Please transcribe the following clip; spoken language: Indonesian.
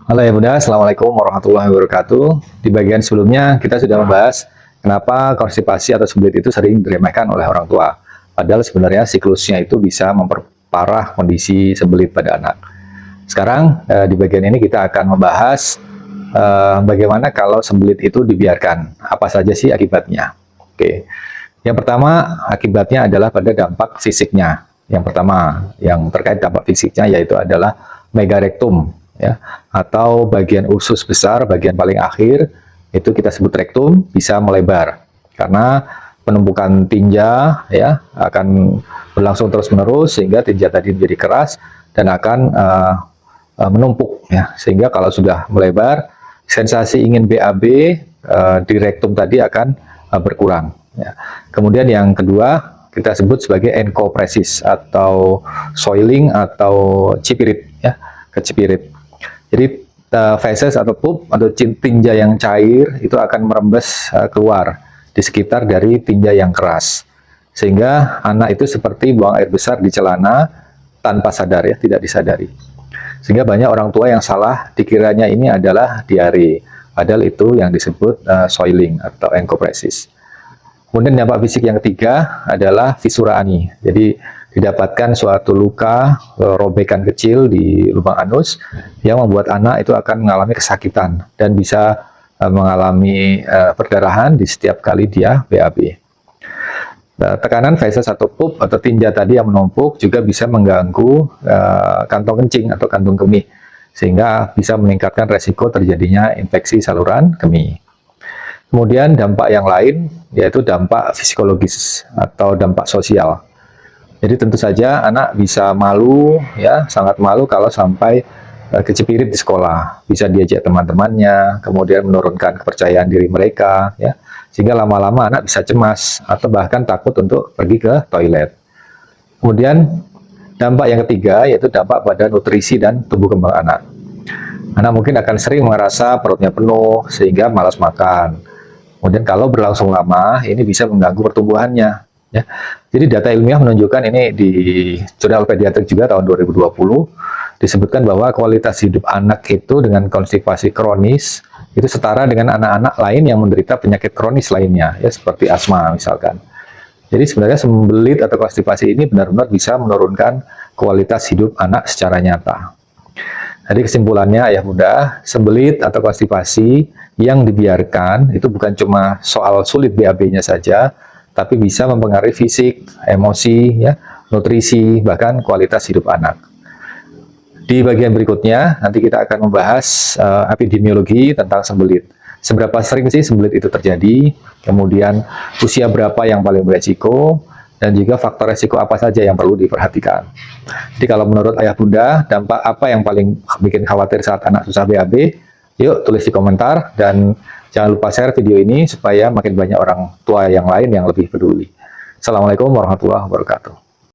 Halo ya Bunda, Assalamualaikum warahmatullahi wabarakatuh. Di bagian sebelumnya kita sudah membahas kenapa konstipasi atau sembelit itu sering diremehkan oleh orang tua. Padahal sebenarnya siklusnya itu bisa memperparah kondisi sembelit pada anak. Sekarang di bagian ini kita akan membahas bagaimana kalau sembelit itu dibiarkan. Apa saja sih akibatnya? Oke. Yang pertama akibatnya adalah pada dampak fisiknya. Yang pertama yang terkait dampak fisiknya yaitu adalah megarektum, ya, atau bagian usus besar, bagian paling akhir itu kita sebut rektum, bisa melebar karena penumpukan tinja ya akan berlangsung terus-menerus sehingga tinja tadi menjadi keras dan akan menumpuk ya, sehingga kalau sudah melebar sensasi ingin BAB di rektum tadi akan berkurang ya. Kemudian yang kedua kita sebut sebagai enkopresis atau soiling atau cipirit ya, kecipirit. Jadi feses atau pup atau tinja yang cair itu akan merembes keluar di sekitar dari tinja yang keras, sehingga anak itu seperti buang air besar di celana tanpa sadar ya, tidak disadari. Sehingga banyak orang tua yang salah dikiranya ini adalah diare, padahal itu yang disebut soiling atau enkopresis. Kemudian dampak fisik yang ketiga adalah fisura ani. Jadi didapatkan suatu luka, robekan kecil di lubang anus yang membuat anak itu akan mengalami kesakitan dan bisa mengalami perdarahan di setiap kali dia BAB. Tekanan feses atau pup atau tinja tadi yang menumpuk juga bisa mengganggu kantong kencing atau kantong kemih, sehingga bisa meningkatkan resiko terjadinya infeksi saluran kemih. Kemudian dampak yang lain yaitu dampak psikologis atau dampak sosial. Jadi tentu saja anak bisa malu ya, sangat malu kalau sampai kecipirit di sekolah. Bisa diajak teman-temannya, kemudian menurunkan kepercayaan diri mereka ya. Sehingga lama-lama anak bisa cemas atau bahkan takut untuk pergi ke toilet. Kemudian dampak yang ketiga yaitu dampak pada nutrisi dan tumbuh kembang anak. Anak mungkin akan sering merasa perutnya penuh sehingga malas makan. Kemudian kalau berlangsung lama, ini bisa mengganggu pertumbuhannya. Ya. Jadi data ilmiah menunjukkan ini di Jurnal Pediatrik juga tahun 2020, disebutkan bahwa kualitas hidup anak itu dengan konstipasi kronis, itu setara dengan anak-anak lain yang menderita penyakit kronis lainnya, ya seperti asma misalkan. Jadi sebenarnya sembelit atau konstipasi ini benar-benar bisa menurunkan kualitas hidup anak secara nyata. Jadi kesimpulannya ayah bunda, sembelit atau konstipasi yang dibiarkan itu bukan cuma soal sulit BAB-nya saja, tapi bisa mempengaruhi fisik, emosi, ya, nutrisi, bahkan kualitas hidup anak. Di bagian berikutnya nanti kita akan membahas epidemiologi tentang sembelit. Seberapa sering sih sembelit itu terjadi, kemudian usia berapa yang paling beresiko, dan juga faktor resiko apa saja yang perlu diperhatikan. Jadi kalau menurut ayah bunda, dampak apa yang paling bikin khawatir saat anak susah BAB? Yuk tulis di komentar dan jangan lupa share video ini supaya makin banyak orang tua yang lain yang lebih peduli. Assalamualaikum warahmatullahi wabarakatuh.